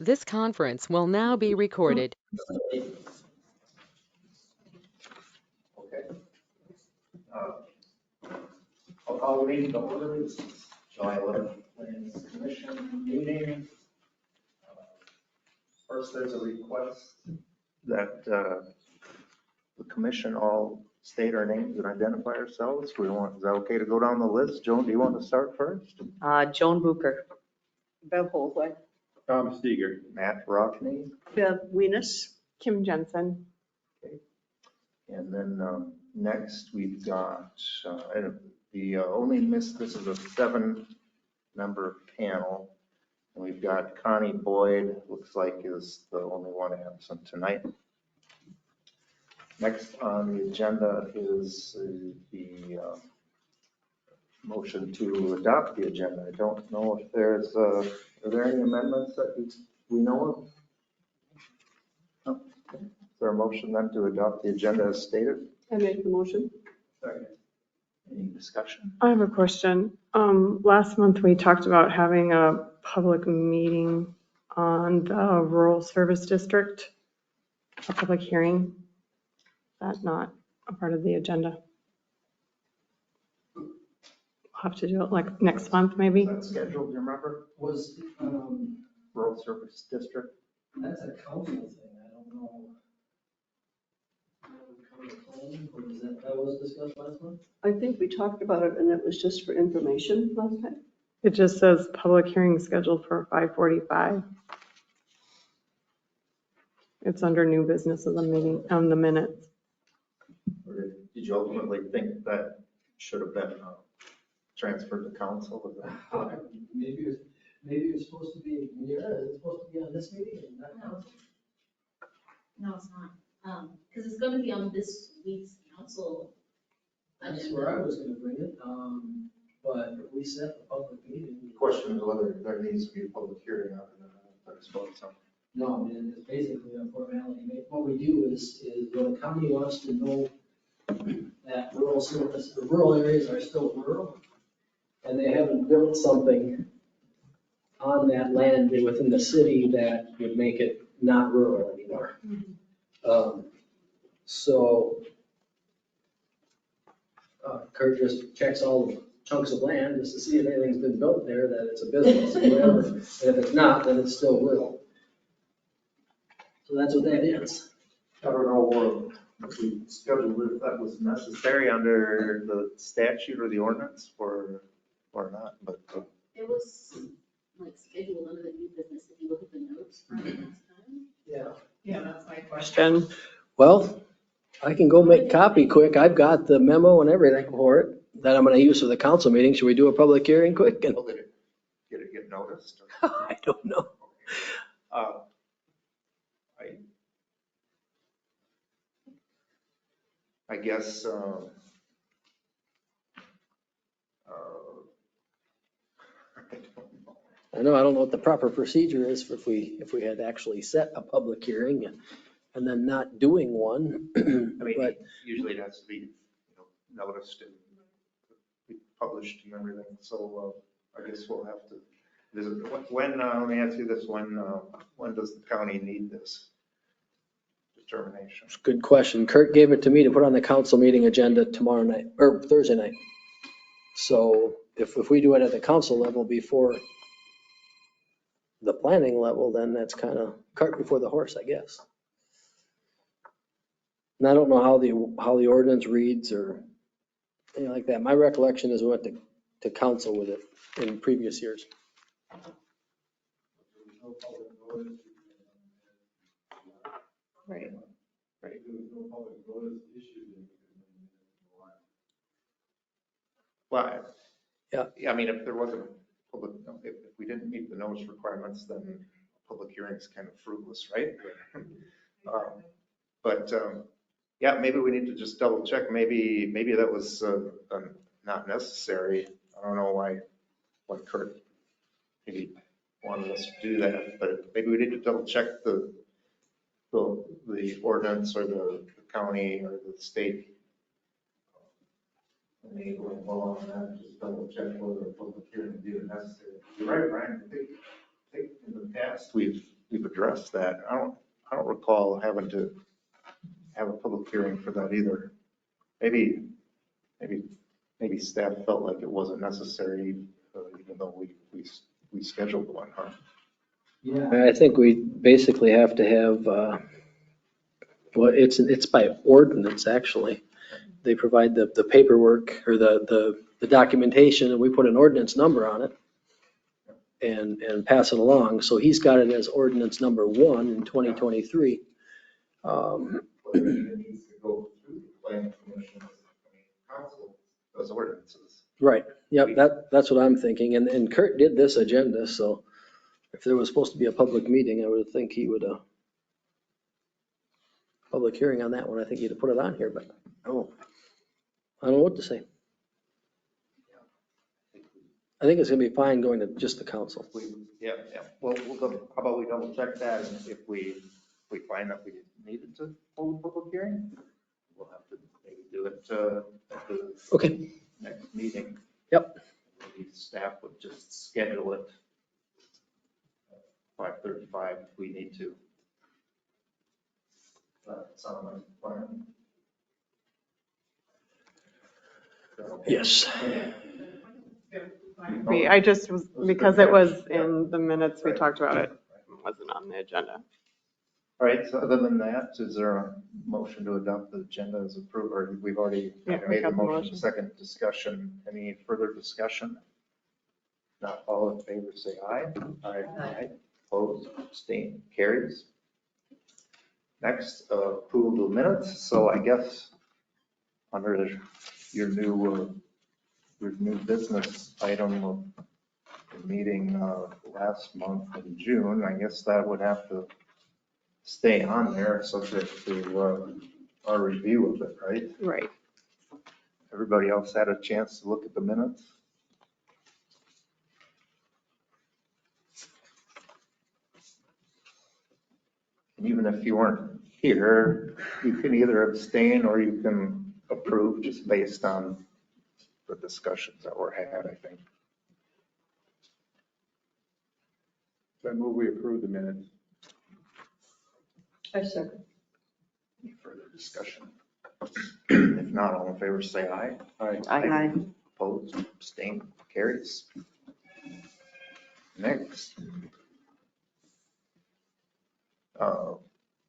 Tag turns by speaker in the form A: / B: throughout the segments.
A: This conference will now be recorded.
B: Okay. I'll call the meeting to order. This is July 11th Planning Commission meeting. First, there's a request that the commission all state our names and identify ourselves. Is that okay to go down the list? Joan, do you want to start first?
C: Joan Bucher.
D: Bev Holzweg.
B: Tom Steger. Matt Rockney.
D: Bev Venus.
E: Kim Jensen.
B: And then next we've got, the only this is a 7-member panel. And we've got Connie Boyd, looks like is the only one absent tonight. Next on the agenda is the motion to adopt the agenda. I don't know if there's, are there any amendments that we know of? No. Is there a motion then to adopt the agenda as stated?
D: I make the motion.
B: Second. Any discussion?
E: I have a question. Last month we talked about having a public meeting on the rural service district, a public hearing. That's not a part of the agenda. We'll have to do it like next month, maybe.
B: Is that scheduled, do you remember?
F: Was,
B: Rural Service District?
F: that's a council thing, I don't know. Or was that was discussed last month?
D: I think we talked about it and it was just for information last time.
E: It just says public hearing scheduled for 5:45. It's under new business of the meeting, on the minutes.
B: Or did you ultimately think that should have been transferred to council? Was that-
F: Maybe it was supposed to be, it's supposed to be on this meeting and not council.
G: No, it's not, because it's gonna be on this week's council
F: That's
G: agenda.
F: where I was gonna bring it, but if we set the public meeting.
B: The question is whether there needs to be a public hearing on it. I suppose so.
F: No, I mean, it's basically a formality. What we do is when the county wants to know that rural service, the rural areas are still rural, and they haven't built something on that land within the city that would make it not rural anymore. So Kurt just checks all the chunks of land just to see if anything's been built there, that it's a business or whatever. And if it's not, then it's still rural. So that's what that is.
B: I don't know if we scheduled if that was necessary under the statute or the ordinance or not, but
G: It was like scheduled under the new business, if you look at the notes from last time.
F: Yeah.
E: That's my question.
F: Well, I can go make copy quick. I've got the memo and everything for it that I'm gonna use for the council meeting. Should we do a public hearing quick? And
B: did it get noticed? Or-
F: I don't know.
B: I guess,
F: I don't know what the proper procedure is if we had actually set a public hearing and then not doing one.
B: I mean,
F: But
B: usually it has to be, noticed and published and everything. So I guess we'll have to visit. When, let me ask you this, when does the county need this determination?
F: good question. Kurt gave it to me to put on the council meeting agenda tomorrow night or Thursday night. So if we do it at the council level before the planning level, then that's kind of cart before the horse, I guess. And I don't know how the ordinance reads or anything like that. My recollection is we went to council with it in previous years.
E: Right.
B: Well,
F: Yeah.
B: I mean, if there wasn't a public, if we didn't meet the notice requirements, then public hearing is kind of fruitless, right? But yeah, maybe we need to just double check. Maybe that was not necessary. I don't know why Kurt maybe wanted us to do that, but maybe we need to double check the ordinance or the county or the state. Maybe we'll follow on that, just double check whether a public hearing is even necessary. You're right, Brian. I think in the past, we've we've addressed that. I don't recall having to have a public hearing for that either. Maybe staff felt like it wasn't necessary, even though we scheduled one, huh?
F: Yeah, I think we basically have to have, well, it's by ordinance, actually. They provide the paperwork or the documentation, and we put an ordinance number on it and pass it along. So he's got it as ordinance number 1 in 2023.
B: Whether it even needs to go through the planning commission, council, those ordinances.
F: Right, yep, that's what I'm thinking. And Kurt did this agenda, so if there was supposed to be a public meeting, I would think he would, public hearing on that one, I think he'd have put it on here, but
B: Oh,
F: I don't know what to say. I think it's gonna be fine going to just the council.
B: yeah. Well, how about we double check that, and if we find that we needed to hold a public hearing, we'll have to maybe do it at the
F: Okay,
B: next meeting.
F: Yep.
B: Maybe staff would just schedule it at 5:35 if we need to. That sound like a plan?
F: yes.
E: I just was, because it was in the minutes, we talked about it, wasn't on the agenda.
B: All right, so other than that, is there a motion to adopt the agenda as approved, or we've already
E: Yeah, we
B: made the
E: got the
B: motion,
E: motion.
B: second discussion, any further discussion? Not all in favor, say aye. Aye. Opposed, abstained, carries. Next, approval of minutes, so I guess under your new business item of the meeting last month in June, I guess that would have to stay on there subject to our review of it, right?
E: Right.
B: Everybody else had a chance to look at the minutes? And even if you weren't here, you can either abstain or you can approve just based on the discussions that were had, I think.
C: So I move we approve the minutes.
D: I second.
B: Any further discussion? If not, all in favor, say aye.
D: Aye.
B: Opposed, abstained, carries. Next.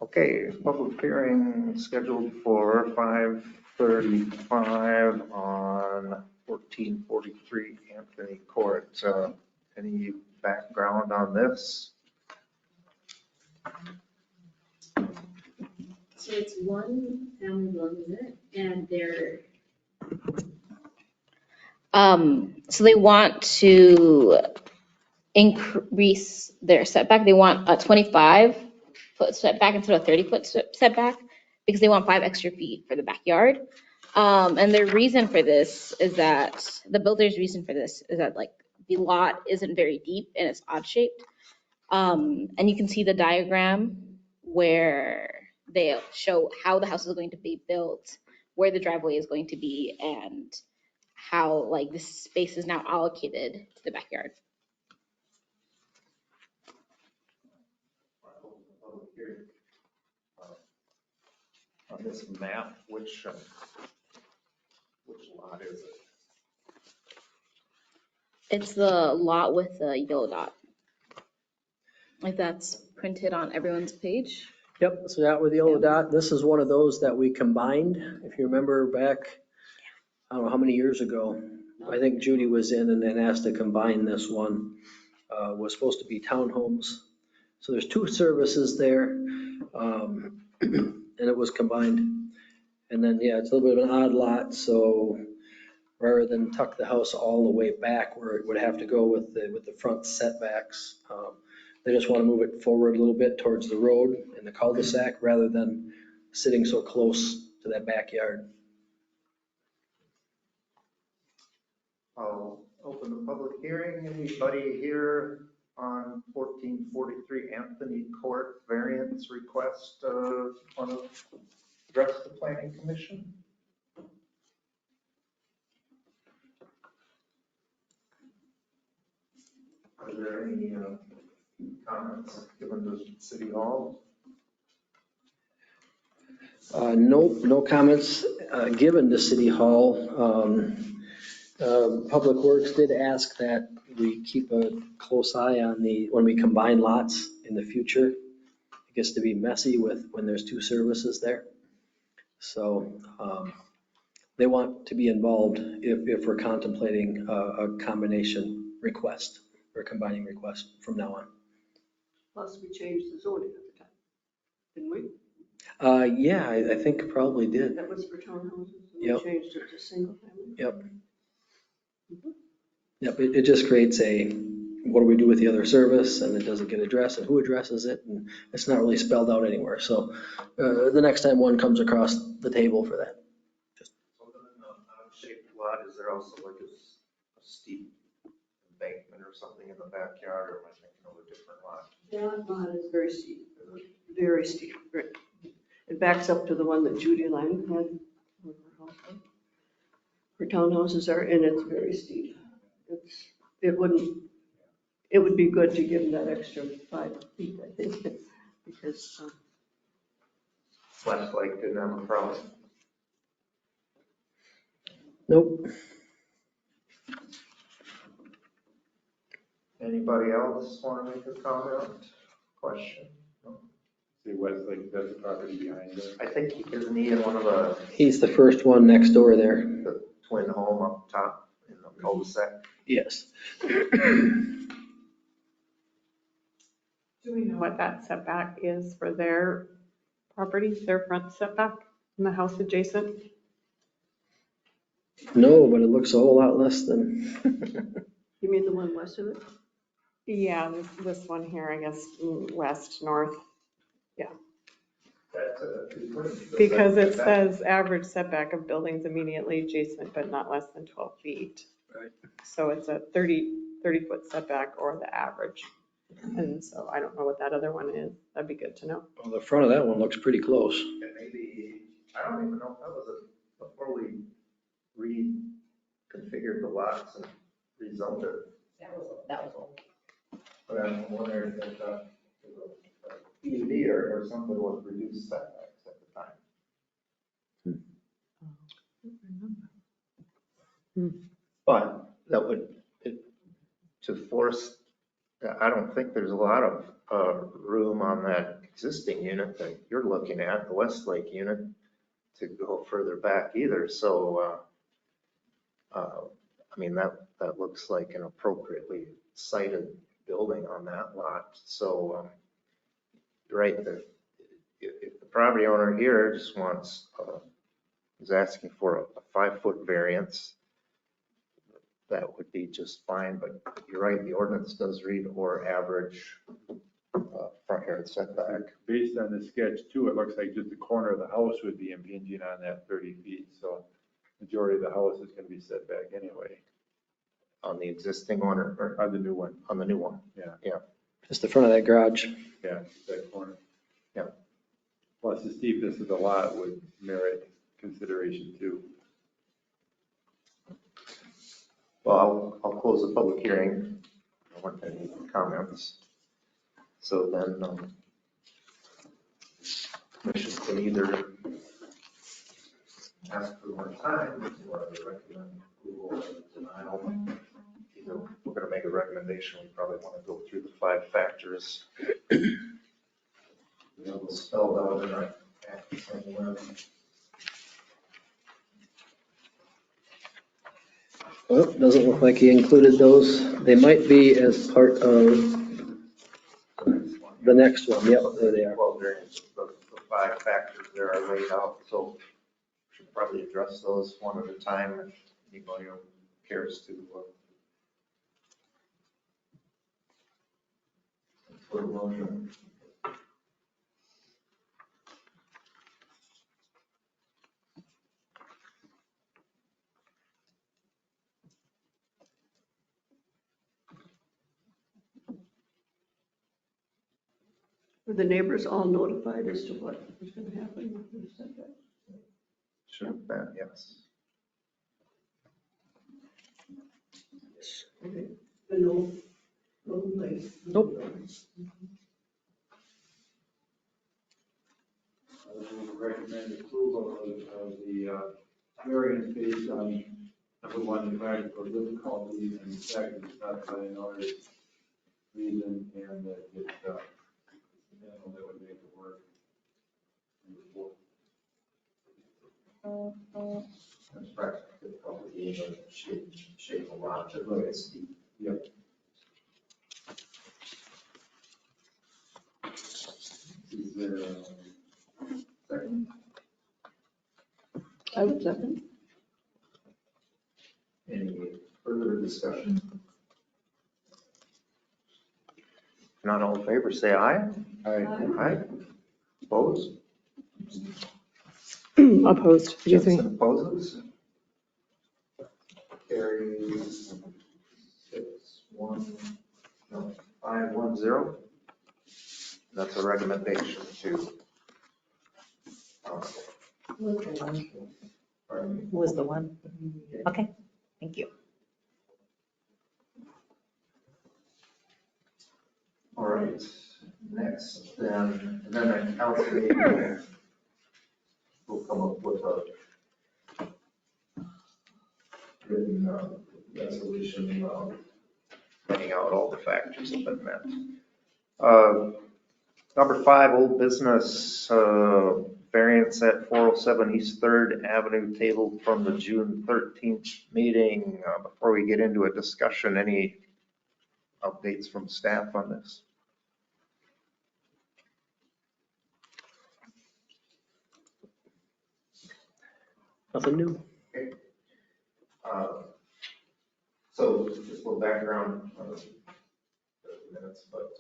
B: Okay, public hearing scheduled for 5:35 on 1443 Anthony Court. Any background on this?
G: So it's one family dwelling unit and they're,
H: So they want to increase their setback. They want a 25-foot setback instead of a 30-foot setback because they want 5 extra feet for the backyard. And their reason for this is that, the builder's reason for this is that like the lot isn't very deep and it's odd shaped. And you can see the diagram where they show how the house is going to be built, where the driveway is going to be, and how like this space is now allocated to the backyard.
B: On this map, which lot is it?
H: It's the lot with the yellow dot. Like that's printed on everyone's page.
F: Yep, so that with the yellow dot, this is one of those that we combined. If you remember back, I don't know how many years ago, I think Judy was in and then asked to combine this one. Was supposed to be townhomes. So there's 2 services there, and it was combined. And then, yeah, it's a little bit of an odd lot, so rather than tuck the house all the way back where it would have to go with the front setbacks, they just want to move it forward a little bit towards the road and the cul-de-sac rather than sitting so close to that backyard.
B: I'll open the public hearing. Anybody here on 1443 Anthony Court variance request want to address the planning commission? Are there any comments given to City Hall?
I: No comments given to City Hall. Public Works did ask that we keep a close eye on when we combine lots in the future. It gets to be messy when there's two services there. So they want to be involved if we're contemplating a combination request or combining request from now on.
D: Plus, we changed the zoning at the time, didn't we?
I: Yeah, I think probably did.
D: That was for townhouses, and we
I: Yep.
D: changed it to single family.
I: Yep. Yep, it just creates what do we do with the other service, and it doesn't get addressed, and who addresses it, and it's not really spelled out anywhere. So the next time one comes across the table for that.
B: So then on a shaped lot, is there also like a steep embankment or something in the backyard, or am I thinking of a different lot?
D: That lot is very steep, very steep. Right. It backs up to the one that Judy Lang had. Her townhouses are, and it's very steep. It would be good to give them that extra 5 feet, I think, because
B: Westlake didn't have a problem.
I: Nope.
B: Anybody else want to make a comment, question? No?
C: See Westlake, that's the property behind it.
B: I think, isn't he in one of the
I: He's the first one next door there.
B: twin home up top in the cul-de-sac?
I: Yes.
E: Do we know what that setback is for their property, their front setback in the house adjacent?
I: No, but it looks a whole lot less than.
D: you mean the one west of it?
E: Yeah, this one here, I guess, west, north. Because it says average setback of buildings immediately adjacent, but not less than 12 feet.
I: Right.
E: So it's a 30-foot setback or the average. And so I don't know what that other one is. That'd be good to know.
I: Well, the front of that one looks pretty close.
B: Maybe, I don't even know if that was before we reconfigured the lots and rezoned it.
H: That was old.
B: But I'm wondering if that PUD or something was reduced setbacks at the time. But that would, to force, I don't think there's a lot of room on that existing unit that you're looking at, the Westlake unit, to go further back either. So, I mean, that looks like an appropriately sited building on that lot. So, you're right, if the property owner here just wants, is asking for a 5-foot variance, that would be just fine, but you're right, the ordinance does read or average front yard setback.
C: Based on the sketch too, it looks like just the corner of the house would be impinging on that 30 feet. So majority of the house is going to be set back anyway.
B: On the existing one or
C: On the new one.
B: on the new one?
C: Yeah.
I: Just the front of that garage.
C: Yeah, that corner.
B: Yeah.
C: Plus the steepness of the lot would merit consideration too.
B: Well, I'll close the public hearing. I want any comments. So then, commission can either ask for more time or recommend approval or denial. Either we're going to make a recommendation, we probably want to go through the 5 factors. We have those spelled out in our act somewhere.
I: Well, doesn't look like he included those. They might be as part of the next one. Yep, there they are.
B: Well, the 5 factors there are laid out, so we should probably address those one at a time if anybody cares to. For a motion.
D: Were the neighbors all notified as to what was going to happen with the setback?
B: Should have been, yes.
D: Okay. I know
A: Nope.
C: I would recommend approval of the variance based on number one, the practical difficulties, and the second, it's not by another reason, and that it's that would make it work.
B: That's practical difficulty in the shape of lot, just look at steep.
C: Yep. Is there a second?
D: I would second.
B: Any further discussion? Not all in favor, say aye. Aye. Opposed?
E: Opposed, excuse me.
B: Jensen opposes. Carries 5-1-0. That's a recommendation to. Pardon me.
J: Was the one? Okay, thank you.
B: All right, next then, and then a council meeting will come up with a written resolution laying out all the factors that have been met. Number 5, old business, variance at 407 East 3rd Avenue tabled from the June 13th meeting. Before we get into a discussion, any updates from staff on this?
I: Nothing new.
B: So just a little background on the minutes, but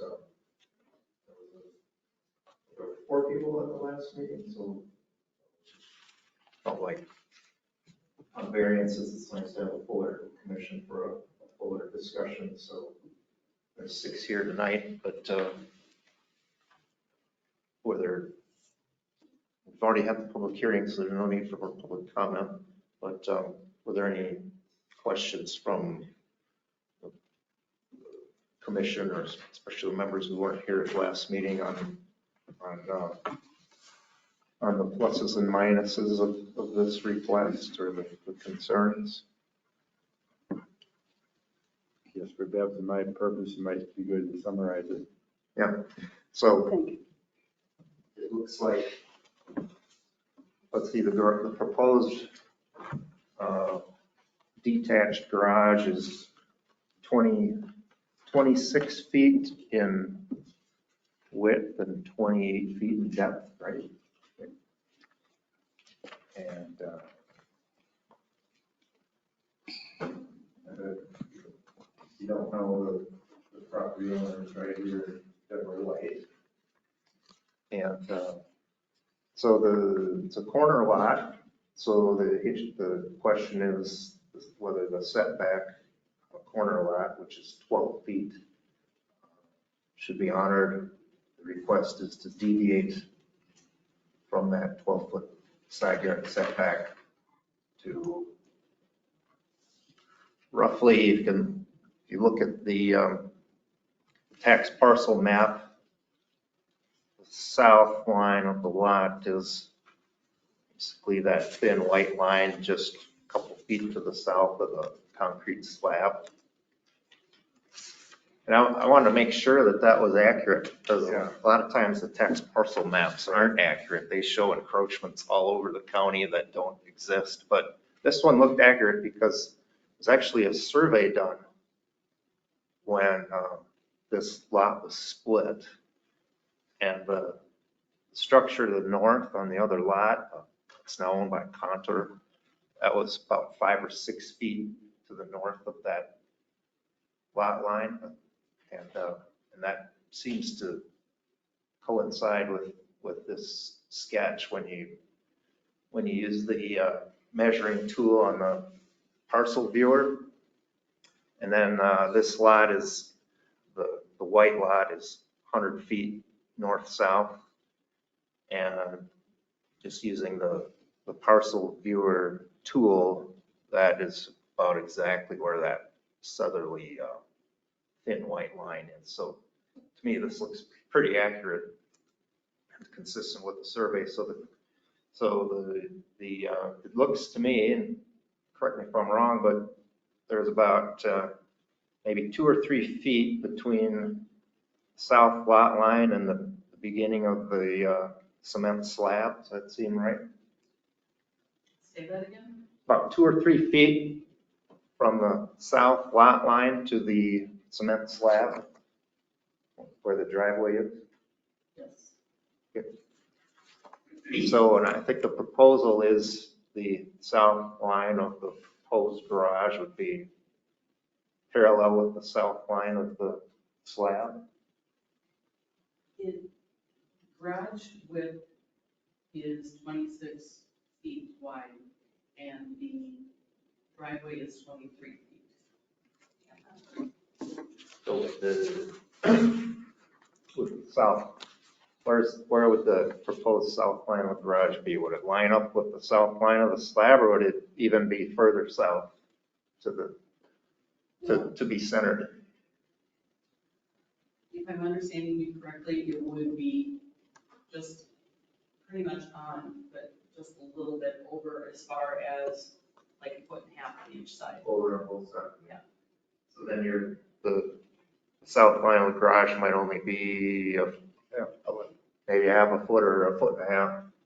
B: there were 4 people at the last meeting, so felt like on variances, it's nice to have a fuller commission for a fuller discussion. So there's 6 here tonight, but whether we've already had the public hearing, so there's no need for more public comment. But were there any questions from the commission, or especially the members who weren't here at the last meeting on the pluses and minuses of this request, or the concerns?
C: Yes, for Deb's and my purpose, it might be good to summarize it.
B: Yeah, so
D: Thank you.
B: it looks like, let's see, the proposed detached garage is 26 feet in width and 28 feet in depth, right? And you don't know the property owners right here, Deborah White. And so it's a corner lot. So the question is whether the setback on a corner lot, which is 12 feet, should be honored. The request is to deviate from that 12-foot side yard setback to roughly, if you look at the tax parcel map, the south line of the lot is basically that thin white line just a couple feet to the south of the concrete slab. And I wanted to make sure that that was accurate, because a lot of times the tax parcel maps aren't accurate. They show encroachments all over the county that don't exist. But this one looked accurate because there's actually a survey done when this lot was split. And the structure to the north on the other lot, it's now owned by Contour, that was about 5 or 6 feet to the north of that lot line. And that seems to coincide with this sketch when you use the measuring tool on the parcel viewer. And then this lot is, the white lot is 100 feet north-south. And just using the parcel viewer tool, that is about exactly where that southerly thin white line is. So to me, this looks pretty accurate and consistent with the survey. It looks to me, and correct me if I'm wrong, but there's about maybe 2 or 3 feet between south lot line and the beginning of the cement slab. Does that seem right?
G: Say that again?
B: About 2 or 3 feet from the south lot line to the cement slab where the driveway is.
G: Yes.
B: So, and I think the proposal is the south line of the proposed garage would be parallel with the south line of the slab.
K: Garage width is 26 feet wide and the driveway is 23 feet.
B: So with the south, where would the proposed south line of the garage be? Would it line up with the south line of the slab, or would it even be further south to be centered?
K: If I'm understanding you correctly, it would be just pretty much on, but just a little bit over as far as like 1.5 foot on each side.
B: Over on both sides?
K: Yeah.
B: So then the south line of the garage might only be maybe half a foot or 1.5 foot,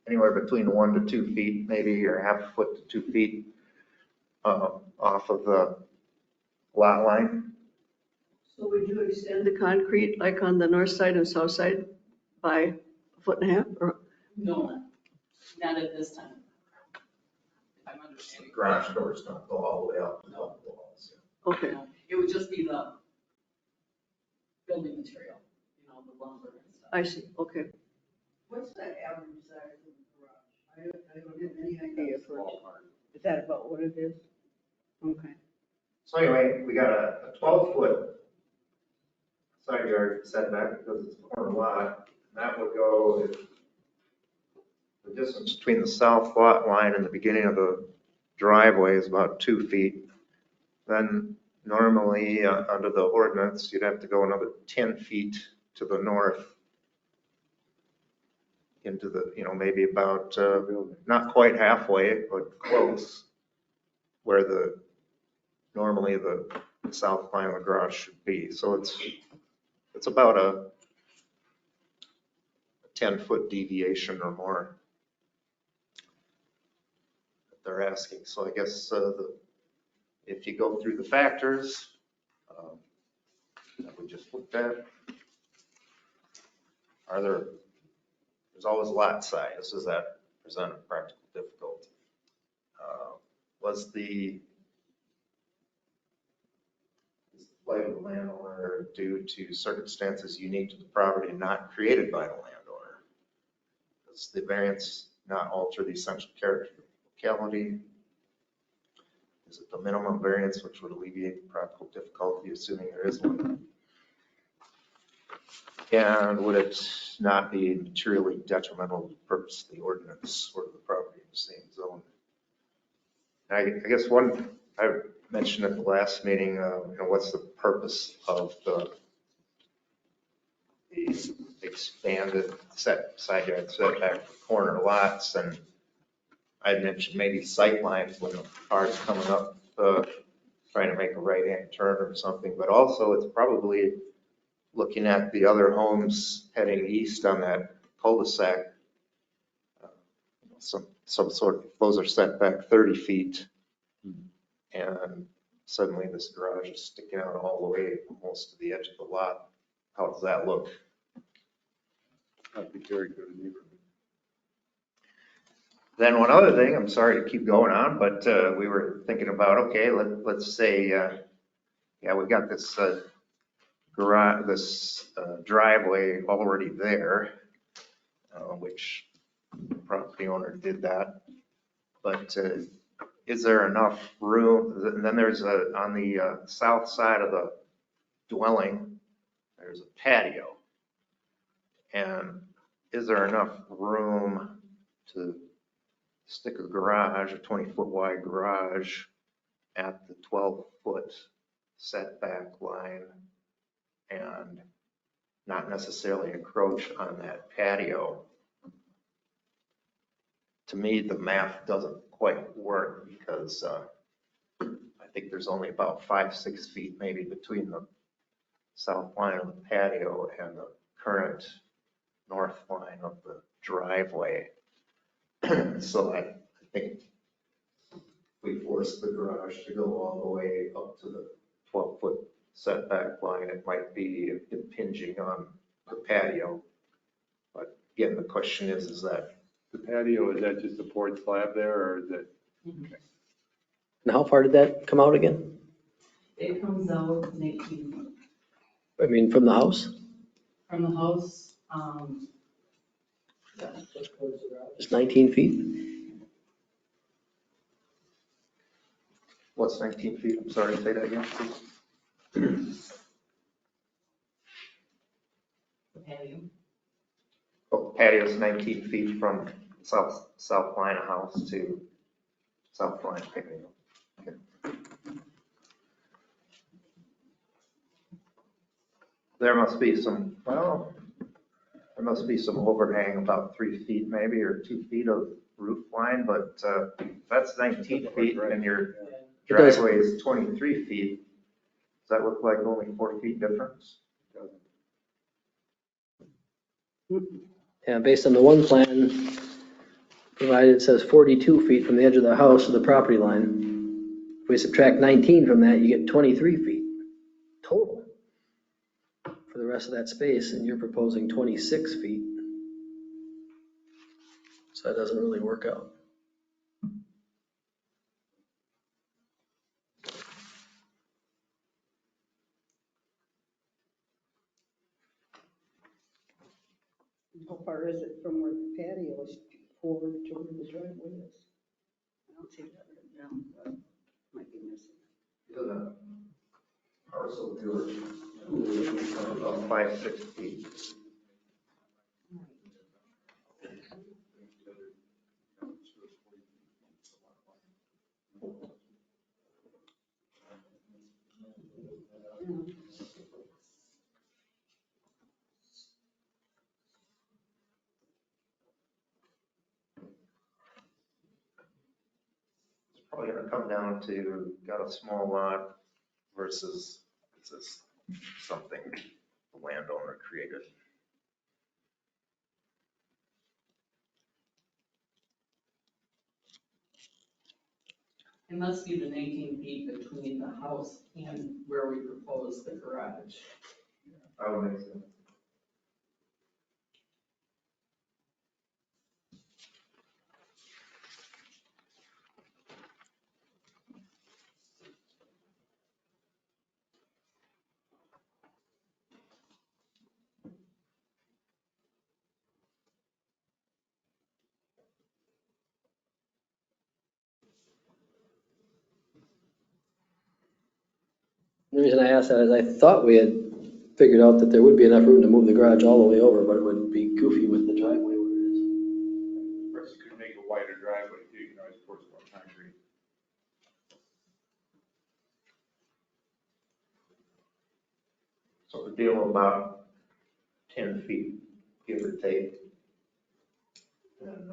B: anywhere between 1 to 2 feet, maybe, or half a foot to 2 feet off of the lot line.
D: So would you extend the concrete like on the north side and south side by 1.5 feet or?
K: No, not at this time. If I'm understanding.
B: Garage doors don't go all the way up to the walls.
D: Okay,
K: No, it would just be the building material, the lumber and stuff.
D: I see, okay.
L: What's the average size of the garage? I don't have any idea for, is that about what it is? Okay.
B: So anyway, we got a 12-foot side yard setback because it's a corner lot. That would go, if the distance between the south lot line and the beginning of the driveway is about 2 feet. Then normally, under the ordinance, you'd have to go another 10 feet to the north into the, maybe about, not quite halfway, but close, where normally the south line of the garage should be. So it's about a 10-foot deviation or more that they're asking. So I guess if you go through the factors that we just looked at, there's always lot size. Does that present a practical difficulty? Was the plight of the landowner due to circumstances unique to the property and not created by the landowner? Does the variance not alter the essential character of the locality? Is it the minimum variance which would alleviate the practical difficulty, assuming there is one? And would it not be materially detrimental to the purpose of the ordinance or to the property in the same zone? I guess I mentioned at the last meeting, what's the purpose of the expanded side yard setback for corner lots? And I mentioned maybe sight lines when the car's coming up, trying to make a right-hand turn or something, but also it's probably looking at the other homes heading east on that cul-de-sac. Some sort of, those are set back 30 feet. And suddenly this garage is sticking out all the way almost to the edge of the lot. How does that look?
C: That'd be very good neighborhood.
B: Then one other thing, I'm sorry to keep going on, but we were thinking about, okay, let's say, we've got this garage, this driveway already there, which the property owner did that. But is there enough room? And then there's on the south side of the dwelling, there's a patio. And is there enough room to stick a garage, a 20-foot wide garage at the 12-foot setback line and not necessarily encroach on that patio. To me, the math doesn't quite work because I think there's only about 5-6 feet maybe between the south line of the patio and the current north line of the driveway. So I think if we force the garage to go all the way up to the 12-foot setback line, it might be impinging on the patio. But again, the question is that
C: The patio, is that just a poured slab there, or is it?
I: And how far did that come out again?
K: It comes out 19
I: I mean, from the house?
K: from the house,
I: Just 19 feet?
B: what's 19 feet? I'm sorry, say that again, please.
K: the patio.
B: Oh, patio's 19 feet from south line of house to south line patio. Okay. There must be some, well, there must be some overhang about 3 feet maybe, or 2 feet of roof line, but that's 19 feet and your driveway is 23 feet. Does that look like only 4 feet difference?
I: Yeah, based on the one plan, provided it says 42 feet from the edge of the house to the property line. If we subtract 19 from that, you get 23 feet total for the rest of that space, and you're proposing 26 feet. So that doesn't really work out.
L: How far is it from where the patio is forward to where the driveway is? I don't see that written down, but might be missing.
B: The parcel viewer, about 5-6 feet. It's probably gonna come down to got a small lot versus is this something the landowner created.
K: It must be the 19 feet between the house and where we propose the garage.
B: I would make sense.
I: The reason I asked that is I thought we had figured out that there would be enough room to move the garage all the way over, but it would be goofy with the driveway where it is.
C: Of course, you could make a wider driveway too, you can always pour some more concrete.
B: So we're dealing with about 10 feet, give or take. And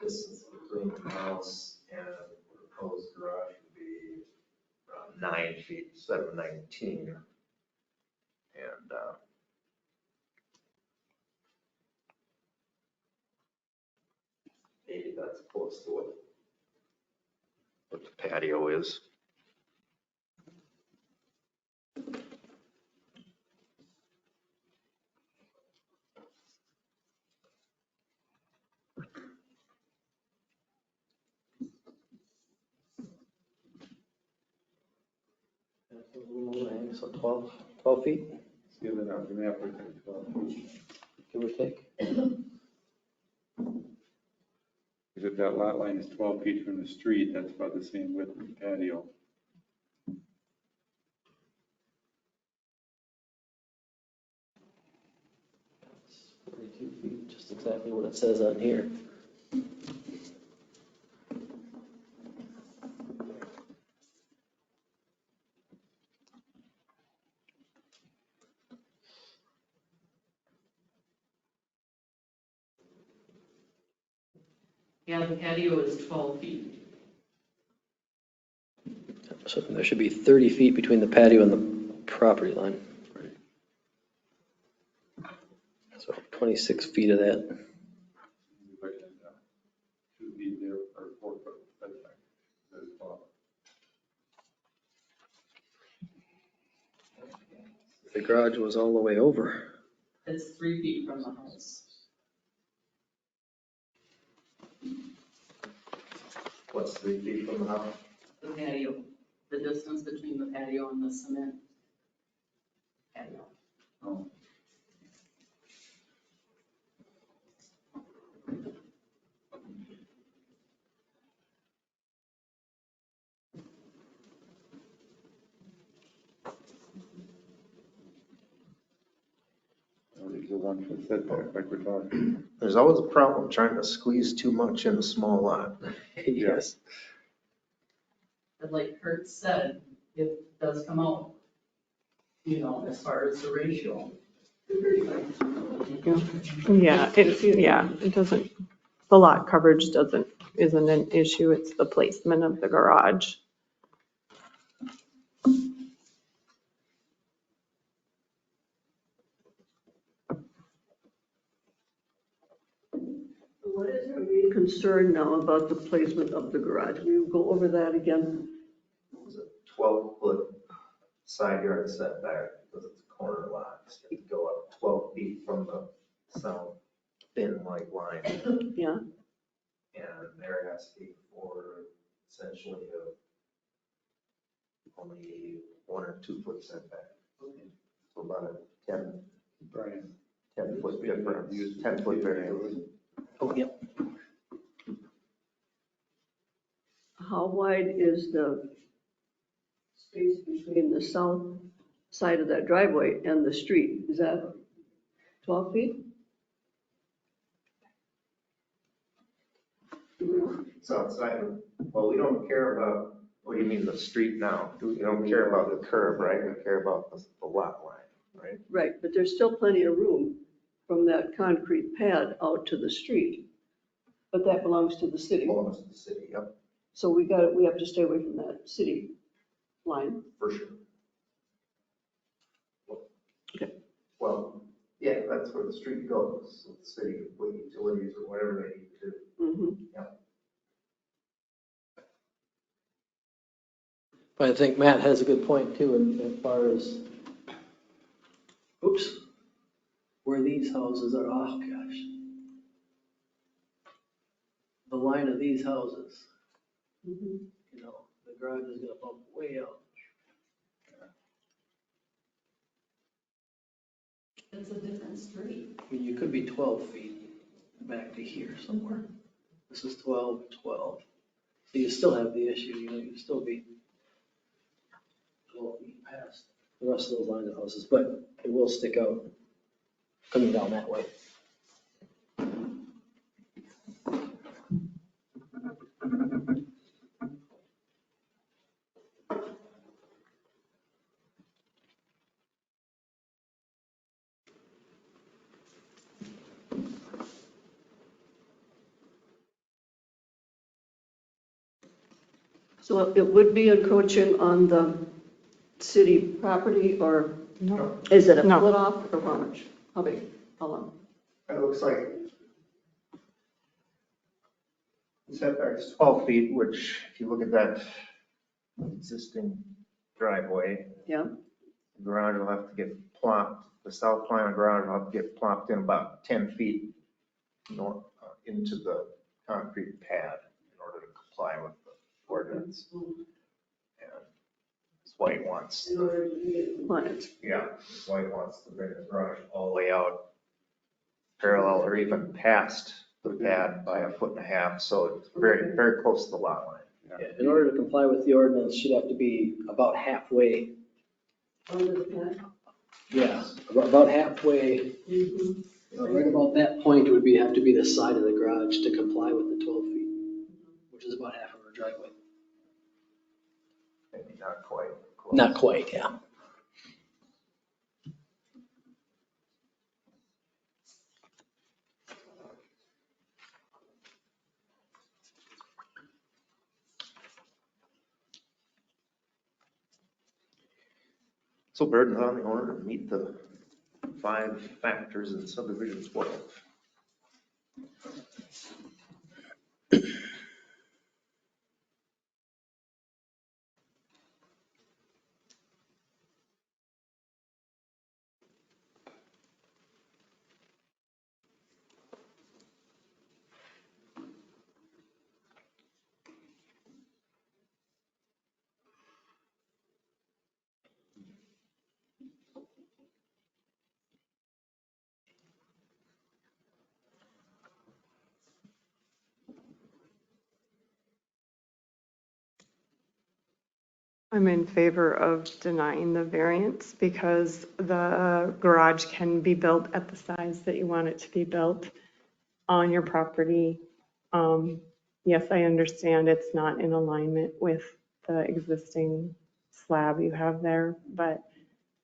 B: distance between the house and the proposed garage would be around 9 feet instead of 19. And maybe that's close to what the patio is.
I: So 12 feet,
C: Let's give it out, give me up for 12 feet.
I: give or take.
C: Because if that lot line is 12 feet from the street, that's about the same width as the patio.
I: It's 42 feet, just exactly what it says on here.
K: Yeah, the patio is 12 feet.
I: So there should be 30 feet between the patio and the property line. So 26 feet of that.
C: 2 feet there or 4 foot setback. That's fine.
I: The garage was all the way over.
K: It's 3 feet from the house.
B: What's 3 feet from the house?
K: The patio, the distance between the patio and the cement patio.
B: Oh.
C: There's a 1 foot setback like we're talking.
B: There's always a problem trying to squeeze too much in a small lot.
I: Yes.
K: But like Kurt said, it does come out, you know, as far as the ratio.
E: Yeah, it doesn't, the lot coverage isn't an issue, it's the placement of the garage.
D: What is our main concern now about the placement of the garage? We'll go over that again.
B: It's a 12-foot side yard setback because it's a corner lot. So you go up 12 feet from the south thin white line.
D: Yeah,
B: And they're asking for essentially only 1 or 2 foot setback. So about a 10 foot difference, 10 foot variance.
I: Oh, yep.
D: how wide is the space between the south side of that driveway and the street? Is that 12 feet?
B: South side, well, we don't care about, what do you mean, the street now? We don't care about the curb, right? We care about the lot line, right?
D: Right, but there's still plenty of room from that concrete pad out to the street. But that belongs to the city.
B: Belongs to the city, yep,
D: So we have to stay away from that city line.
B: for sure.
D: Okay.
B: Well, yeah, that's where the street goes, so the city can put utilities or whatever they need to.
D: Mhm.
I: But I think Matt has a good point too, as far as, oops, where these houses are, oh gosh. The line of these houses,
D: Mhm.
I: you know, the garage is gonna bump way out.
K: It's a different street.
I: I mean, you could be 12 feet back to here somewhere. This is 12, 12. So you still have the issue, you know, you'd still be 12 feet past the rest of those lines of houses, but it will stick out coming down that way.
D: So it would be encroaching on the city property, or
E: No,
D: is it a
E: No.
D: split off, or how much? How big? How long?
B: It looks like setback is 12 feet, which if you look at that existing driveway,
D: Yeah,
B: the garage will have to get plopped, the south line of the garage will have to get plopped in about 10 feet north, into the concrete pad in order to comply with the ordinance. And that's why he wants,
D: in order to be in compliance.
B: yeah, that's why he wants to bring his garage all the way out parallel or even past the pad by 1.5 feet, so it's very, very close to the lot line.
I: Yeah, in order to comply with the ordinance, you'd have to be about halfway.
D: On the pad?
I: Yeah, about halfway.
D: Mhm.
I: Right about that point would have to be the side of the garage to comply with the 12 feet, which is about half of our driveway.
B: Maybe not quite close.
I: Not quite, yeah.
B: So burden on the owner to meet the 5 factors in subdivision 12.
E: I'm in favor of denying the variance because the garage can be built at the size that you want it to be built on your property. Yes, I understand it's not in alignment with the existing slab you have there, but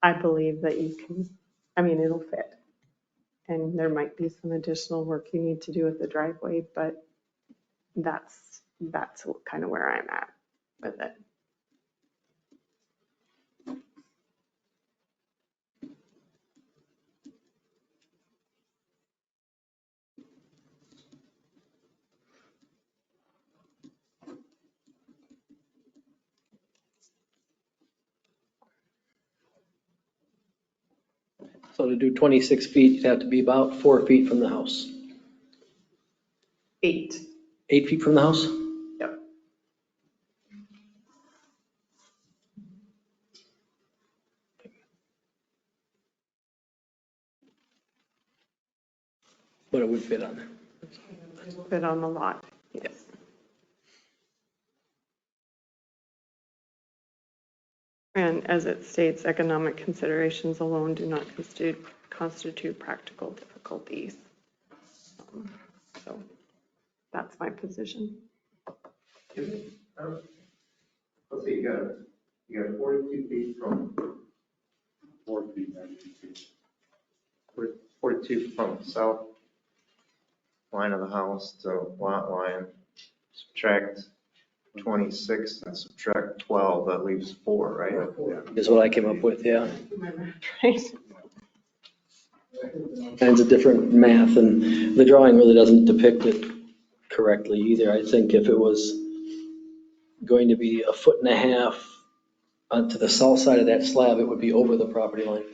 E: I believe that you can, I mean, it'll fit. And there might be some additional work you need to do with the driveway, but that's kind of where I'm at with it.
I: So to do 26 feet, you'd have to be about 4 feet from the house.
E: 8.
I: 8 feet from the house?
E: Yep.
I: But it would fit on there.
E: Fit on the lot, yes. And as it states, economic considerations alone do not constitute practical difficulties. So that's my position.
B: Let's see, you got 42 feet from
C: 4 feet, 19 feet.
B: 42 from south line of the house to lot line. Subtract 26 and subtract 12, that leaves 4, right?
I: Is what I came up with, yeah.
E: Right.
I: Kinds of different math, and the drawing really doesn't depict it correctly either. I think if it was going to be 1.5 feet onto the south side of that slab, it would be over the property line.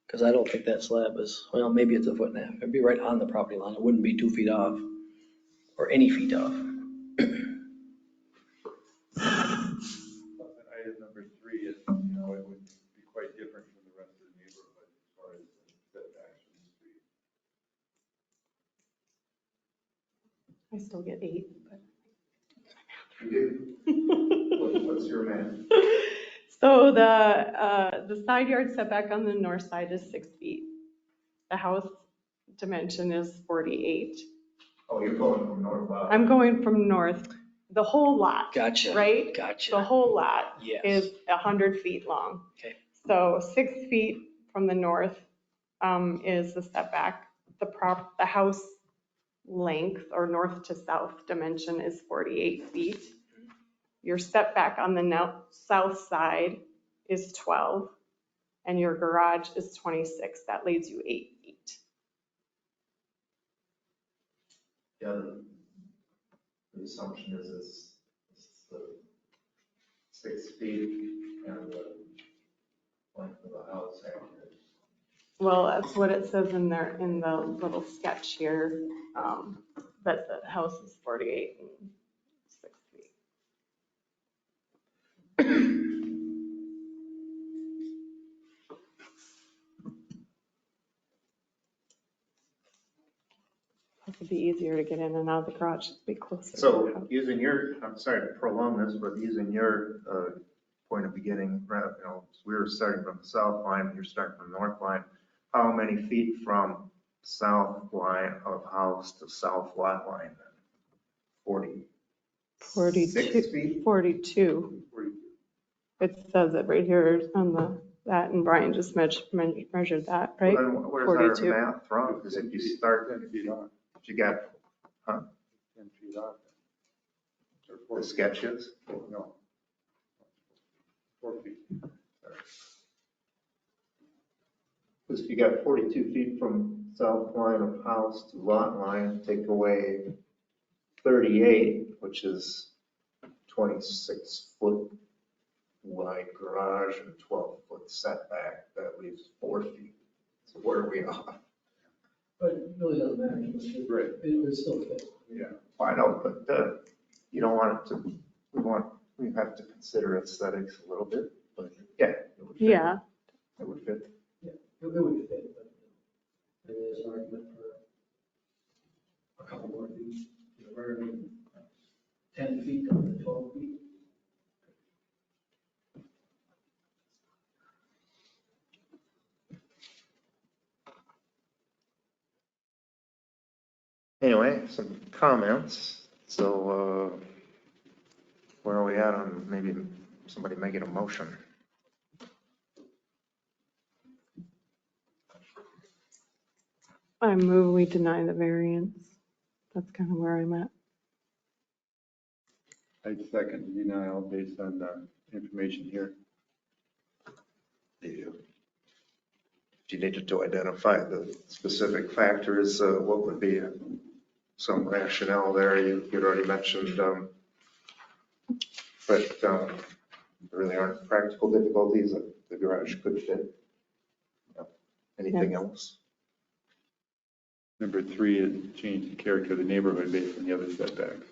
I: Because I don't think that slab is, well, maybe it's 1.5 feet. It'd be right on the property line. It wouldn't be 2 feet off or any feet off.
C: Item number 3 is, it would be quite different from the rest of the neighborhood as far as setbacks from the street.
E: I still get 8, but.
B: You do? What's your math?
E: So the side yard setback on the north side is 6 feet. The house dimension is 48.
B: Oh, you're going from north out.
E: I'm going from north, the whole lot.
I: Gotcha.
E: Right?
I: Gotcha.
E: The whole lot
I: Yes.
E: is 100 feet long.
I: Okay.
E: So 6 feet from the north is the setback. The house length or north to south dimension is 48 feet. Your setback on the south side is 12 and your garage is 26. That leaves you 8 feet.
B: Yeah, the assumption is it's the 6 feet and the length of the house actually.
E: Well, that's what it says in there in the little sketch here, that the house is 48 and 6 feet. It would be easier to get in and out of the garage, it'd be closer. to the
B: So
E: house.
B: using your, I'm sorry to prolong this, but using your point of beginning, we were starting from the south line, you're starting from the north line. How many feet from south line of house to south lot line then? 46 feet?
E: 42. It says it right here on that, and Brian just measured that, right?
B: Well, then where's
E: 42.
B: our math wrong? Because if you start,
C: 10 feet off.
B: if you got
C: 10 feet off. Or
B: the
C: 4
B: sketches,
C: No. 4 feet.
B: Because if you got 42 feet from south line of house to lot line, take away 38, which is 26-foot wide garage and 12-foot setback, that leaves 4 feet. So where are we off?
F: But it really doesn't matter.
B: Right.
F: It would still fit.
B: Yeah, I know, but you don't want it to, we have to consider aesthetics a little bit, but yeah. It would fit.
E: Yeah,
B: It would fit.
F: Yeah, it would fit, but maybe there's an argument for a couple more feet, rather than 10 feet on the 12 feet.
B: Anyway, some comments. So where are we at on maybe somebody making a motion?
E: I move we deny the variance. That's kind of where I'm at.
C: I second the denial based on the information here.
B: You needed to identify the specific factors, what would be some rationale there? You'd already mentioned, but there really aren't practical difficulties that the garage could fit. Anything else?
C: Number 3 is change the character of the neighborhood based on the other setbacks.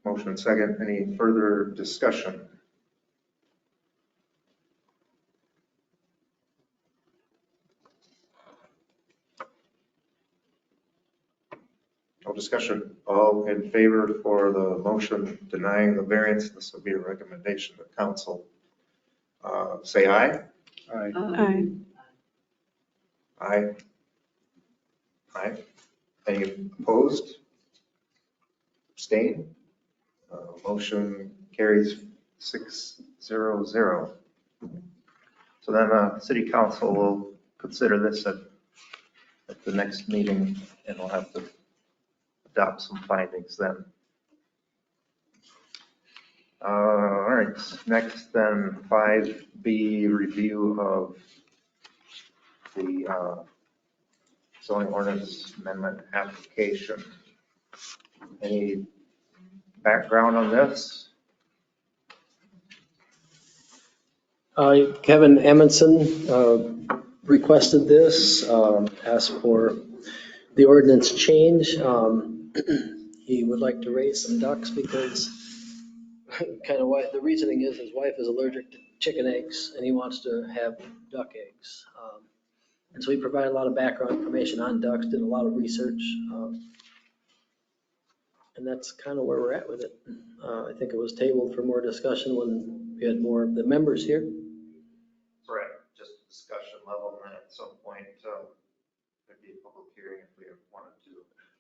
B: Motion and second. Any further discussion? No discussion. All in favor for the motion denying the variance? This will be a recommendation to council. Say aye.
C: Aye.
E: Aye.
B: Aye. Aye. Any opposed? Abstain? Motion carries 6-0-0. So then city council will consider this at the next meeting, and we'll have to adopt some findings then. All right, next then 5B, review of the zoning ordinance amendment application. Any background on this?
I: Kevin Amundson requested this, asked for the ordinance change. He would like to raise some ducks because kind of why, the reasoning is his wife is allergic to chicken eggs and he wants to have duck eggs. And so he provided a lot of background information on ducks, did a lot of research. And that's kind of where we're at with it. I think it was tabled for more discussion when we had more of the members here.
B: Right, just a discussion level, and then at some point, there'd be a public hearing if we wanted to.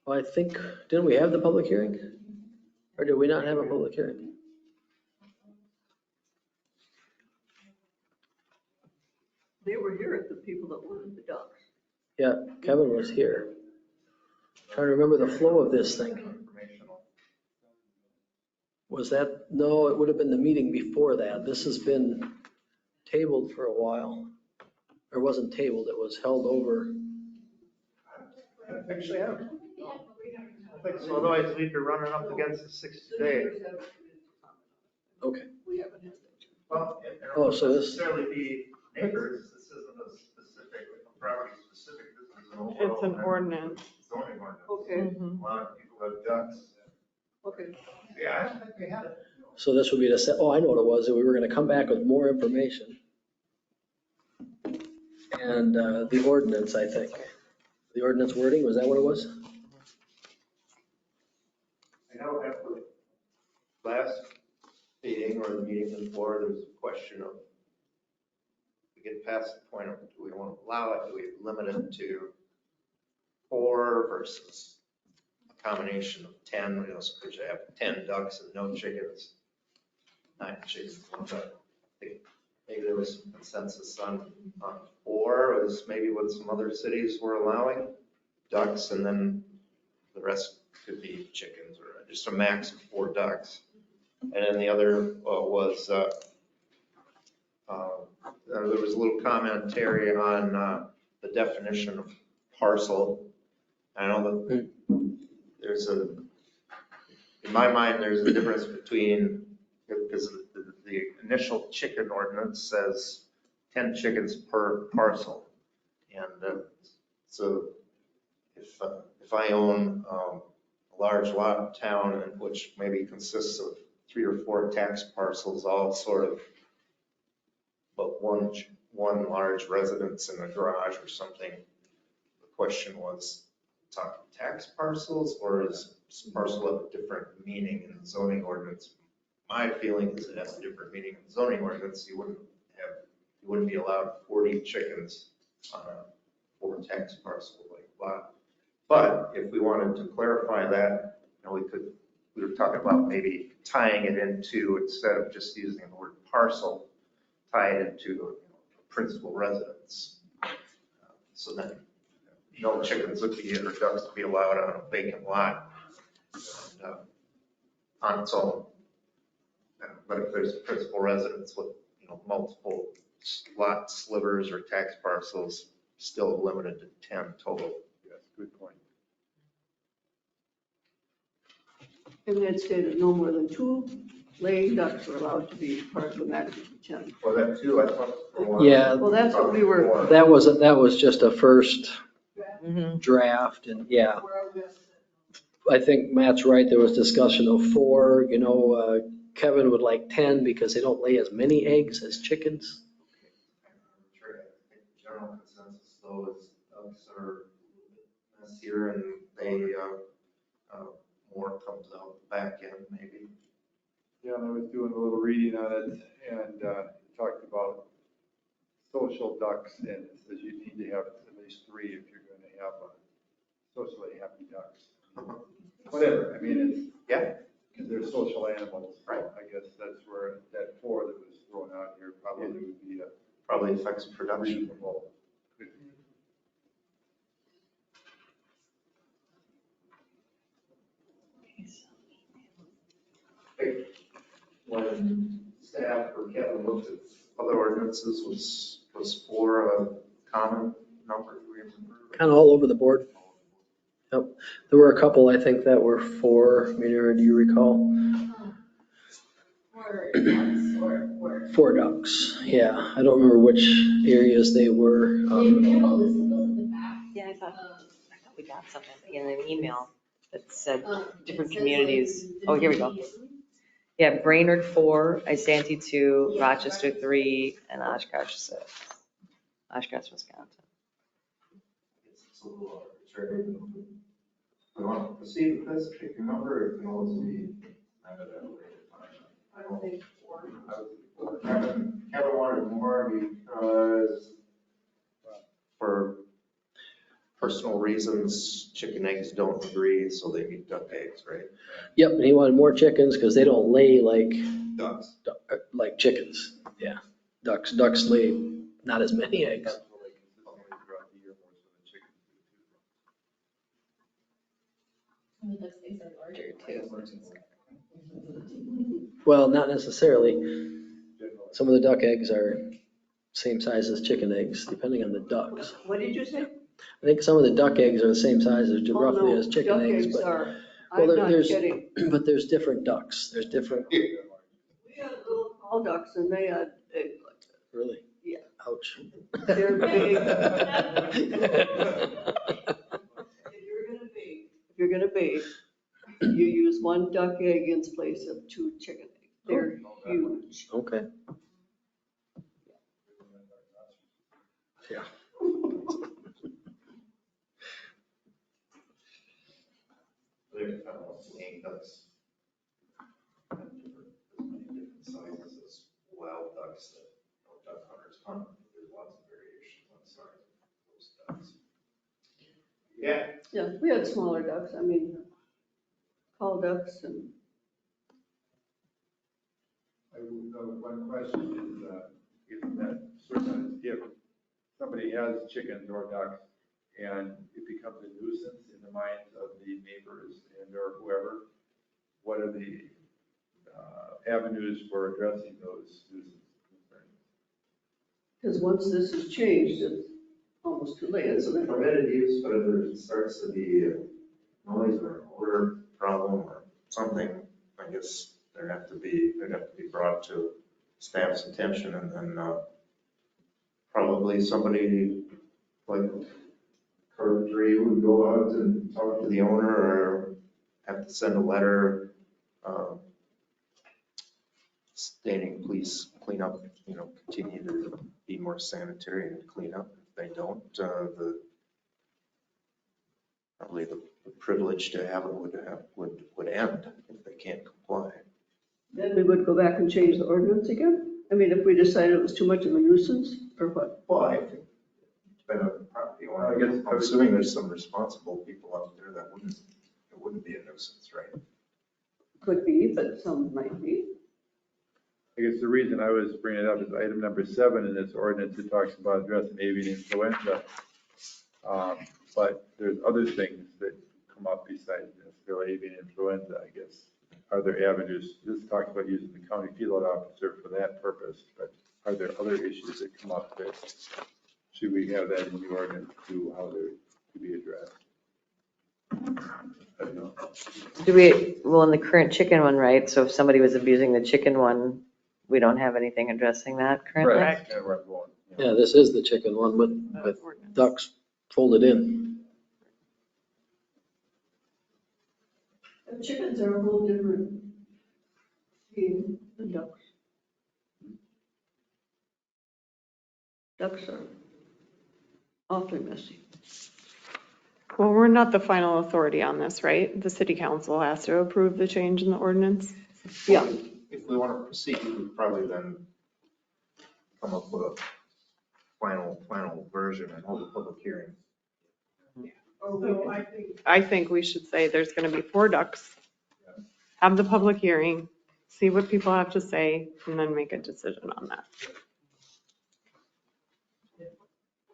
I: Well, I think, didn't we have the public hearing? Or did we not have a public hearing?
D: They were here at the people that wanted the ducks.
I: Yeah, Kevin was here. Trying to remember the flow of this thing.
B: Informational.
I: Was that, no, it would have been the meeting before that. This has been tabled for a while. Or wasn't tabled, it was held over.
B: Actually, I don't think so, otherwise we'd be running up against the 60 day.
I: Okay.
D: We haven't had that.
B: Well, it
I: Oh,
B: won't
I: so this-
B: necessarily be neighbors, this isn't a specific, a property specific, this is an overall.
E: It's an ordinance.
B: Zoning ordinance.
D: Okay,
E: Mhm.
B: A lot of people have ducks.
D: okay.
B: Yeah, I don't think we had it.
I: So this would be the, oh, I know what it was. We were going to come back with more information. And the ordinance, I think. The ordinance wording, was that what it was?
B: I know at the last meeting or the meeting before, there was a question of, we get past the point of, do we want to allow it, do we limit it to 4 versus a combination of 10, you know, so could you have 10 ducks and no chickens, 9 chickens, 1 duck. I think maybe there was some consensus on 4 was maybe what some other cities were allowing, ducks, and then the rest could be chickens, or just a max of 4 ducks. And then the other was there was a little commentary on the definition of parcel. I know that there's in my mind, there's a difference between, because the initial chicken ordinance says 10 chickens per parcel. And so if I own a large lot of town, which maybe consists of 3 or 4 tax parcels, all sort of, but one large residence in a garage or something. The question was, talking tax parcels, or is parcel have a different meaning in the zoning ordinance? My feeling is it has a different meaning in the zoning ordinance. You wouldn't be allowed 40 chickens on a 4 tax parcel like lot. But if we wanted to clarify that, we were talking about maybe tying it into, instead of just using the word parcel, tie it into a principal residence. So then no chickens would be, or ducks would be allowed on a vacant lot on its own. But if there's a principal residence with, multiple lot slivers or tax parcels, still limited to 10 total.
C: Yes, good point.
D: And it stated no more than 2 laying ducks were allowed to be part of the maximum of 10.
B: Well, that too, I thought. for one.
I: Yeah.
D: Well, that's what we were.
I: That was just a first draft, and yeah. I think Matt's right, there was discussion of 4, Kevin would like 10 because they don't lay as many eggs as chickens.
B: Sure, I think the general consensus though is ducks are messier and they, more comes out the back end maybe.
C: Yeah, and I was doing a little reading on it, and it talked about social ducks, and it says you need to have at least 3 if you're going to have socially happy ducks. Whatever, I mean, it's,
B: Yeah.
C: because they're social animals.
B: Right.
C: I guess that's where that 4 that was thrown out here probably would be a
B: Probably affects production.
C: reasonable.
B: When staff or Kevin looked at other ordinances, was 4 a common number? Do we remember?
I: Kind of all over the board. Yep. There were a couple, I think, that were 4. Maynard, do you recall?
G: 4 ducks or
I: 4 ducks. Yeah, I don't remember which areas they were.
G: They have a list of those at the back.
J: Yeah, I thought we got something in an email that said
G: It
J: different
G: says,
J: communities.
G: like,
J: Oh, here we go. Yeah, Brainerd 4, Isanti 2,
G: Yeah.
J: Rochester 3, and Oshkosh 6. Oshkosh, Wisconsin.
B: It's a little arbitrary. We want to proceed with this, pick your number, if you know it's the. I don't think 4. Kevin wanted more because for personal reasons, chicken eggs don't agree, so they need duck eggs, right?
I: Yep, and he wanted more chickens because they don't lay
B: Ducks.
I: like chickens. Yeah, ducks lay not as many eggs.
C: That's what they consistently throughout the year, more so than chickens do too.
G: Some of those things are larger too.
I: Well, not necessarily.
C: Generally.
I: Some of the duck eggs are same size as chicken eggs, depending on the ducks.
D: What did you say?
I: I think some of the duck eggs are the same size as
D: Oh,
I: roughly
D: no,
I: as chicken
D: duck
I: eggs,
D: eggs
I: but
D: are,
I: well,
D: I'm not
I: there's-
D: kidding.
I: but there's different ducks. There's different,
D: We had little call ducks and they had eggs like that.
I: really?
D: Yeah.
I: Ouch.
D: They're big. If you're gonna bake, you use 1 duck egg in place of 2 chicken eggs. They're huge.
I: Okay. Yeah.
B: They're laying ducks. Have different sizes as wild ducks that duck hunters hunt. There's lots of variations on size of those ducks. Yeah.
D: Yeah, we had smaller ducks. I mean, call ducks and
C: I would know one question is, if somebody has chickens or ducks and it becomes a nuisance in the minds of the neighbors and or whoever, what are the avenues for addressing those nuisance concerns?
D: Because once this is changed, it's almost too late,
B: It's
D: isn't
B: a
D: it?
B: permitted use, but if there starts to be a noise or odor problem or something, I guess they'd have to be brought to staff's attention, and then, probably somebody like carpentry would go out and talk to the owner, or have to send a letter, stating, please clean up, continue to be more sanitary and clean up. If they don't, probably the privilege to have it would end if they can't comply.
D: Then we would go back and change the ordinance again? I mean, if we decided it was too much of a nuisance, or what?
B: Well, I think, depending on the property owner,
C: I guess-
B: I'm assuming there's some responsible people out there that it wouldn't be a nuisance, right?
D: Could be, but some might be.
C: I guess the reason I was bringing it up is item number 7 in this ordinance, it talks about addressing avian influenza. But there's other things that come up besides necessarily avian influenza, I guess. Are there avenues, this talks about using the county feedlot officer for that purpose, but are there other issues that come up that, should we have that in the ordinance too, how they're to be addressed? I don't know.
J: Well, in the current chicken one, right? So if somebody was abusing the chicken one, we don't have anything addressing that currently?
C: Right, that's kind of where I'm going.
I: Yeah, this is the chicken one with ducks folded in.
D: And chickens are a whole different thing than ducks. Ducks are awfully messy.
E: Well, we're not the final authority on this, right? The city council has to approve the change in the ordinance.
D: Yeah.
B: If we want to proceed, we would probably then come up with a final version and hold a public hearing.
E: I think we should say there's going to be 4 ducks. Have the public hearing, see what people have to say, and then make a decision on that.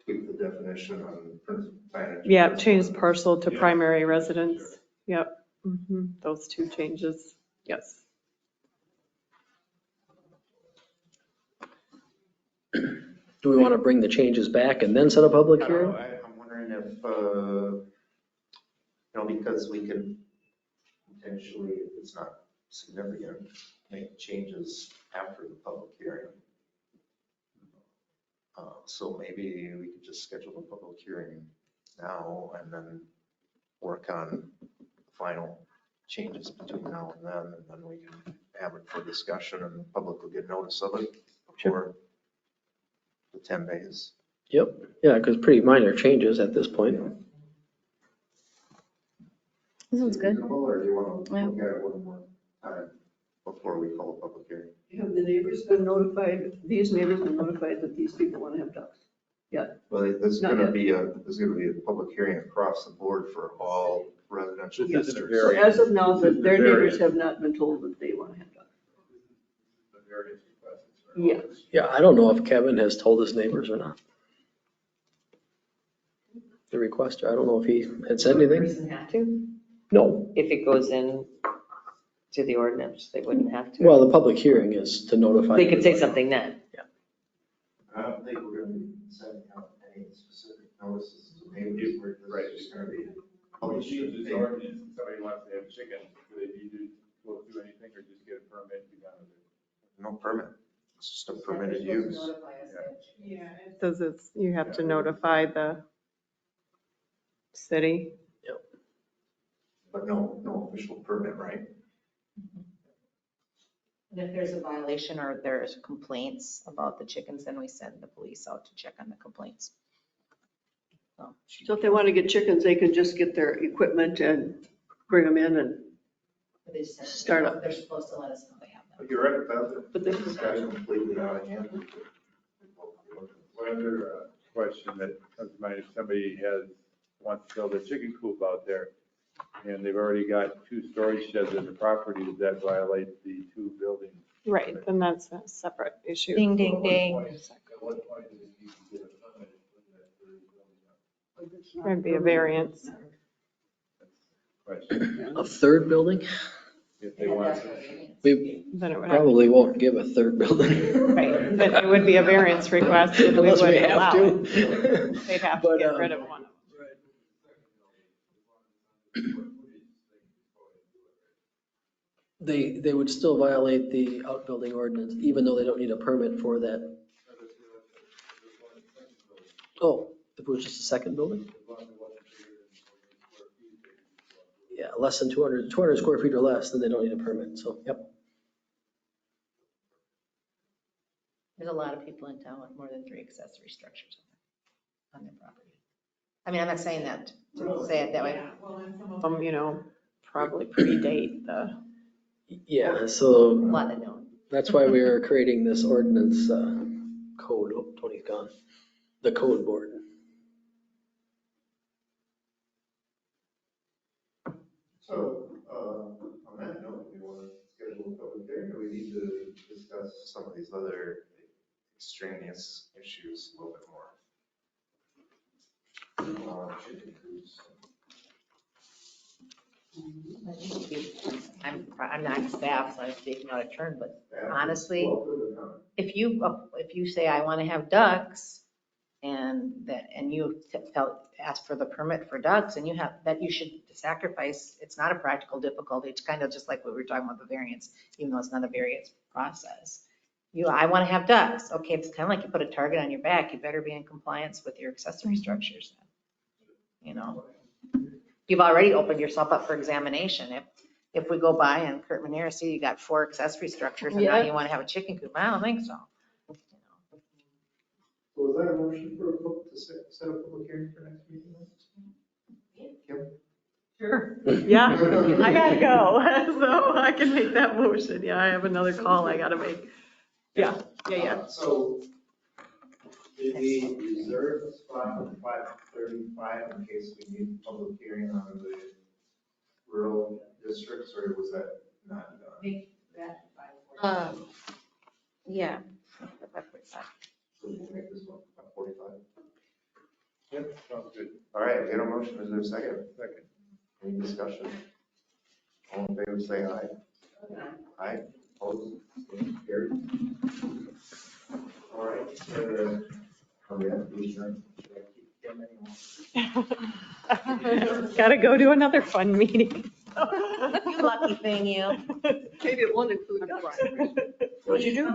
B: Keep the definition on principal signage.
E: Yeah, change parcel to primary residence. Yep. Those 2 changes. Yes.
I: Do we want to bring the changes back and then set a public hearing?
B: I'm wondering if, because we can potentially, if it's not significant, make changes after the public hearing. So maybe we could just schedule a public hearing now and then work on final changes between now and then we can have it for discussion and the public will get notice of it for the 10 days.
I: Yep, yeah, because pretty minor changes at this point.
H: This one's good.
B: Or do you want to
H: Yeah.
B: look at it one more time before we call a public hearing?
D: Have the neighbors been notified, these neighbors been notified that these people want to have ducks? Yeah.
B: Well, there's
D: Not
B: going to
D: yet.
B: be a public hearing across the board for all residential
C: This isn't a
B: districts.
D: So as of now,
C: This
D: that
C: is
D: their
C: the
D: neighbors
C: variance.
D: have not been told that they want to have ducks.
C: The various requests.
D: Yeah.
I: Yeah, I don't know if Kevin has told his neighbors or not. The requester, I don't know if he had said anything.
J: Person have to?
I: No.
J: If it goes in to the ordinance, they wouldn't have to.
I: Well, the public hearing is to notify.
J: They could say
I: everybody.
J: something then.
B: I don't think we're going to be sending out any specific notices to neighbors. We're just going to be.
C: If you use this ordinance, and somebody wants to have chicken, do they need to go through anything or just get a permit and be done with it?
B: No permit. It's just a permitted use.
E: It says you have to notify the city.
B: But no official permit, right?
M: And if there's a violation or there's complaints about the chickens, then we send the police out to check on the complaints.
D: So if they want to get chickens, they can just get their equipment and bring them in and
M: But they just
D: Start up.
M: They're supposed to let us know they have them.
B: But you're right, that,
D: But they-
B: this guy's completely out of hand.
C: One other question that comes to mind, if somebody wants to build a chicken coop out there, and they've already got 2 storage sheds in the property, does that violate the 2 buildings?
E: Right, then that's a separate issue.
M: Ding, ding, ding.
C: At what point does it need to get a permit to put that third building up?
E: There'd be a variance.
C: Question.
I: A third building?
C: if they want to.
I: We
E: Then it would have,
I: probably won't give a third building.
E: right, then it would be a variance request and we
I: Unless we
E: wouldn't
I: have
E: allow
I: to.
E: it. They'd have to
I: But,
E: get rid of one.
I: They would still violate the outbuilding ordinance, even though they don't need a permit for that. Oh, if it was just a second building? Yeah, less than 200 square feet or less, then they don't need a permit, so, yep.
M: There's a lot of people in town with more than 3 accessory structures on their property. I mean, I'm not saying that to say it that way.
E: You know, probably predate the.
I: Yeah,
M: A
I: so
M: lot that don't.
I: that's why we are creating this ordinance code. Oh, Tony's gone. The code board.
B: So, on that note, we want to schedule a public hearing, or we need to discuss some of these other extraneous issues a little bit more? Chicken coops.
M: I'm not staff, so I'm speaking out of turn, but honestly, if you say, I want to have ducks, and you ask for the permit for ducks, and you should sacrifice, it's not a practical difficulty, it's kind of just like what we were talking about the variance, even though it's not a variance process. I want to have ducks, okay, it's kind of like you put a target on your back, you better be in compliance with your accessory structures. You know, you've already opened yourself up for examination. If we go by and Kurt Manera see you got 4 accessory structures and now
E: Yeah.
M: you want to have a chicken coop, I don't think so.
B: So is that a motion for to set a public hearing for next meeting? Kim?
E: Sure. Yeah, I gotta go, so I can make that motion. Yeah, I have another call I gotta make. Yeah.
B: So, did we reserve the spot for 5:35 in case we need public hearing on the rural districts, or was that not done?
K: Make that 5:45.
M: Yeah.
B: So we'll make this one 5:45? Yep, sounds good. All right, we have a motion, is there a second? Second. Any discussion? All in favor, say aye. Aye, opposed, carried. All right, we have to adjourn. Should I keep Kim anymore?
E: Gotta go to another fun meeting.
M: You lucky thing, you.
D: Maybe it won't include ducks.
M: What'd you do?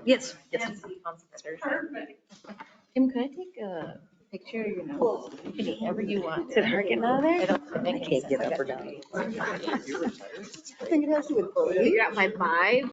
G: Yes.
K: Perfect.
M: Kim, can I take a picture of your nose? You can eat whatever you want.
J: Is it hard getting out of there?
M: I
J: I can't get up or down.
L: I think it has to do with.
G: Figure out my 5.